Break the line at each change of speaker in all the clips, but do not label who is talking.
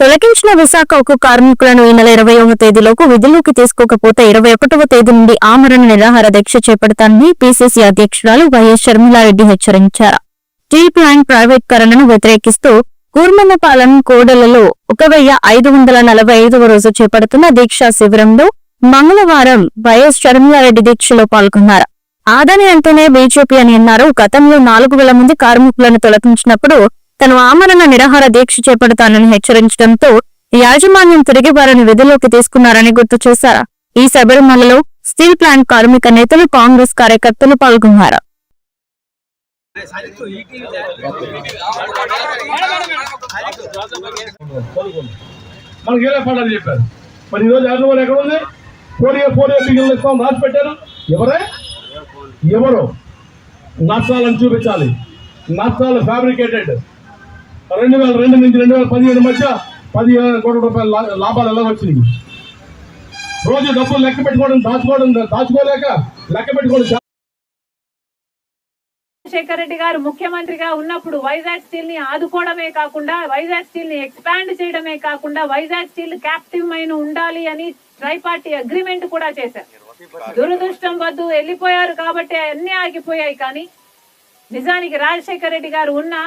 తొలగించిన విశాఖ ఉక్కు కార్మికులను ఈ నెల 21వ తేదీలోపు విధుల్లోకి తీసుకోకపోతే 21వ తేదీ నుండి ఆమరణ నిరాహార దీక్ష చేపడతానని పీసీసీ అధ్యక్షురాలు వైఎస్ షర్మిలారెడ్డి హెచ్చరించారు. స్టీల్ ప్లాంట్ ప్రైవేటీకరణను వ్యతిరేకిస్తూ కూర్మన్నపాలెం కోడలలో 1545వ రోజు చేపడుతున్న దీక్షా శిబిరంలో మంగళవారం వైఎస్ షర్మిలారెడ్డి దీక్షలో పాల్గొన్నారు. ఆదాని అంటేనే బీజేపీ అని అన్నారు. గతంలో 4000 మంది కార్మికులను తొలగించినప్పుడు తను ఆమరణ నిరాహార దీక్ష చేపడతానని హెచ్చరించడంతో యాజమాన్యం తిరిగి వారిని విధుల్లోకి తీసుకున్నారని గుర్తు చేశారు. ఈ శబరిమలలో స్టీల్ ప్లాంట్ కార్మిక నేతలు, కాంగ్రెస్ కార్యకర్తలు పాల్గొన్నారు.
నష్టాలను చూపించాలి. నష్టాలు ఫ్యాబ్రికేటెడ్ 2002 నుంచి 2017 మధ్య 15 కోట్ల రూపాయల లాభాలు ఎలా వచ్చినాయి? రోజు డబ్బులు లెక్క పెట్టుకోవడం, దాచుకోలేక లెక్క పెట్టుకోవడం.
రాజశేఖర రెడ్డి గారు ముఖ్యమంత్రిగా ఉన్నప్పుడు వైజాగ్ స్టీల్ ని ఆదుకోవడమే కాకుండా, వైజాగ్ స్టీల్ ని ఎక్స్పాండ్ చేయడమే కాకుండా, వైజాగ్ స్టీల్ క్యాప్టివ్ మైన్ ఉండాలి అని ట్రైపార్టీ అగ్రిమెంట్ కూడా చేశారు. దురదృష్టం వద్దు వెళ్ళిపోయారు కాబట్టి అన్ని ఆగిపోయాయి. కానీ నిజానికి రాజశేఖర రెడ్డి గారు ఉన్నా,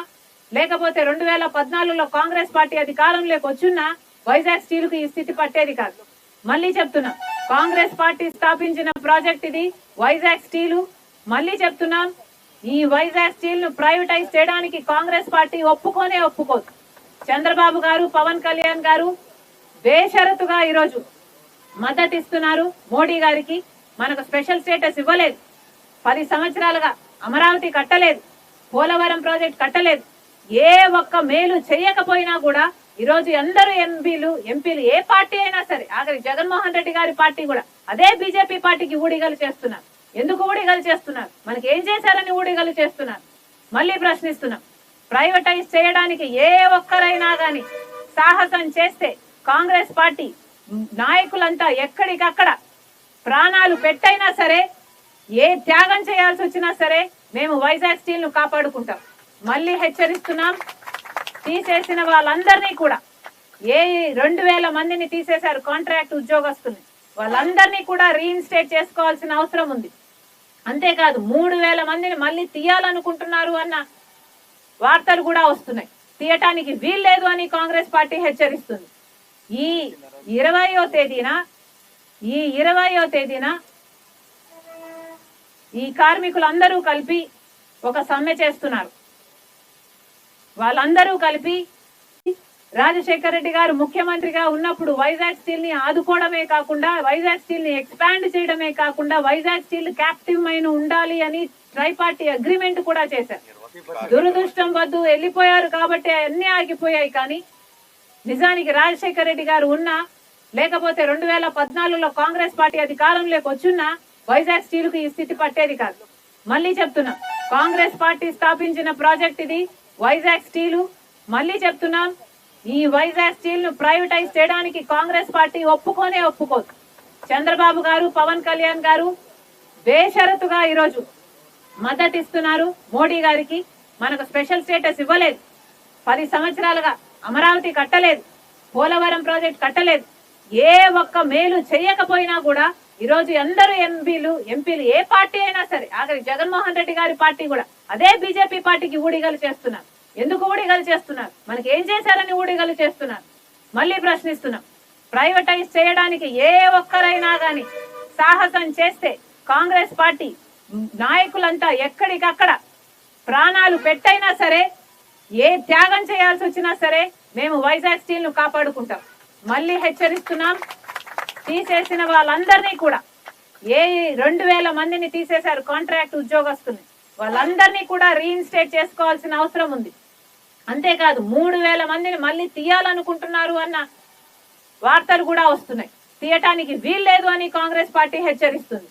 లేకపోతే 2014లో కాంగ్రెస్ పార్టీ అధికారంలోకి వచ్చున్నా వైజాగ్ స్టీల్ కు ఈ స్థితి పట్టేది కాదు. మళ్ళీ చెప్తున్నా, కాంగ్రెస్ పార్టీ స్థాపించిన ప్రాజెక్ట్ ఇది వైజాగ్ స్టీల్. మళ్ళీ చెప్తున్నాం, ఈ వైజాగ్ స్టీల్ ను ప్రైవేటైజ్ చేయడానికి కాంగ్రెస్ పార్టీ ఒప్పుకోదు. చంద్రబాబు గారు, పవన్ కళ్యాణ్ గారు బేషరతుగా ఈరోజు మద్దతు ఇస్తున్నారు. మోడీ గారికి మనకు స్పెషల్ స్టేటస్ ఇవ్వలేదు. 10 సంవత్సరాలుగా అమరావతి కట్టలేదు, పోలవరం ప్రాజెక్ట్ కట్టలేదు. ఏ ఒక్క మేలు చేయకపోయినా కూడా ఈరోజు అందరూ ఎంపీలు ఏ పార్టీ అయినా సరే, ఆఖరి జగన్మోహన్ రెడ్డి గారి పార్టీ కూడా అదే బీజేపీ పార్టీకి ఊడిగలు చేస్తున్నారు. ఎందుకు ఊడిగలు చేస్తున్నారు? మనకి ఏం చేశారని ఊడిగలు చేస్తున్నారు? మళ్ళీ ప్రశ్నిస్తున్నాం. ప్రైవేటైజ్ చేయడానికి ఏ ఒక్కరైనా గాని సాహసం చేస్తే కాంగ్రెస్ పార్టీ నాయకులంతా ఎక్కడికక్కడ ప్రాణాలు పెట్టైనా సరే, ఏ త్యాగం చేయాల్సి వచ్చినా సరే మేము వైజాగ్ స్టీల్ ను కాపాడుకుంటాం. మళ్ళీ హెచ్చరిస్తున్నాం, తీసేసిన వాళ్ళందరినీ కూడా, 2000 మందిని తీసేశారు కాంట్రాక్ట్ ఉద్యోగస్తుల్ని, వాళ్ళందరినీ కూడా రీఇన్స్టేట్ చేసుకోవాల్సిన అవసరం ఉంది. అంతేకాదు 3000 మందిని మళ్ళీ తీయాలనుకుంటున్నారు అన్న వార్తలు కూడా వస్తున్నాయి. తీయటానికి వీల్లేదు అని కాంగ్రెస్ పార్టీ హెచ్చరిస్తుంది. ఈ 20వ తేదీన ఈ కార్మికులందరూ కలిపి ఒక సమ్మె చేస్తున్నారు. వాళ్ళందరూ కలిపి రాజశేఖర రెడ్డి గారు ముఖ్యమంత్రిగా ఉన్నప్పుడు వైజాగ్ స్టీల్ ని ఆదుకోవడమే కాకుండా, వైజాగ్ స్టీల్ ని ఎక్స్పాండ్ చేయడమే కాకుండా, వైజాగ్ స్టీల్ క్యాప్టివ్ మైన్ ఉండాలి అని ట్రైపార్టీ అగ్రిమెంట్ కూడా చేశారు. దురదృష్టం వద్దు వెళ్ళిపోయారు కాబట్టి అన్ని ఆగిపోయాయి. కానీ నిజానికి రాజశేఖర రెడ్డి గారు ఉన్నా, లేకపోతే 2014లో కాంగ్రెస్ పార్టీ అధికారంలోకి వచ్చున్నా వైజాగ్ స్టీల్ కు ఈ స్థితి పట్టేది కాదు. మళ్ళీ చెప్తున్నాం, కాంగ్రెస్ పార్టీ స్థాపించిన ప్రాజెక్ట్ ఇది వైజాగ్ స్టీల్. మళ్ళీ చెప్తున్నాం, ఈ వైజాగ్ స్టీల్ ను ప్రైవేటైజ్ చేయడానికి కాంగ్రెస్ పార్టీ ఒప్పుకోదు. చంద్రబాబు గారు, పవన్ కళ్యాణ్ గారు బేషరతుగా ఈరోజు మద్దతు ఇస్తున్నారు. మోడీ గారికి మనకు స్పెషల్ స్టేటస్ ఇవ్వలేదు. 10 సంవత్సరాలుగా అమరావతి కట్టలేదు, పోలవరం ప్రాజెక్ట్ కట్టలేదు. ఏ ఒక్క మేలు చేయకపోయినా కూడా ఈరోజు అందరూ ఎంపీలు ఏ పార్టీ అయినా సరే, ఆఖరి జగన్మోహన్ రెడ్డి గారి పార్టీ కూడా అదే బీజేపీ పార్టీకి ఊడిగలు చేస్తున్నారు. ఎందుకు ఊడిగలు చేస్తున్నారు? మనకి ఏం చేశారని ఊడిగలు చేస్తున్నారు? మళ్ళీ ప్రశ్నిస్తున్నాం. ప్రైవేటైజ్ చేయడానికి ఏ ఒక్కరైనా గాని సాహసం చేస్తే కాంగ్రెస్ పార్టీ నాయకులంతా ఎక్కడికక్కడ ప్రాణాలు పెట్టైనా సరే, ఏ త్యాగం చేయాల్సి వచ్చినా సరే మేము వైజాగ్ స్టీల్ ను కాపాడుకుంటాం. మళ్ళీ హెచ్చరిస్తున్నాం, తీసేసిన వాళ్ళందరినీ కూడా, 2000 మందిని తీసేశారు కాంట్రాక్ట్ ఉద్యోగస్తుల్ని, వాళ్ళందరినీ కూడా రీఇన్స్టేట్ చేసుకోవాల్సిన అవసరం ఉంది. అంతేకాదు 3000 మందిని మళ్ళీ తీయాలనుకుంటున్నారు అన్న వార్తలు కూడా వస్తున్నాయి. తీయటానికి వీల్లేదు అని కాంగ్రెస్ పార్టీ హెచ్చరిస్తుంది.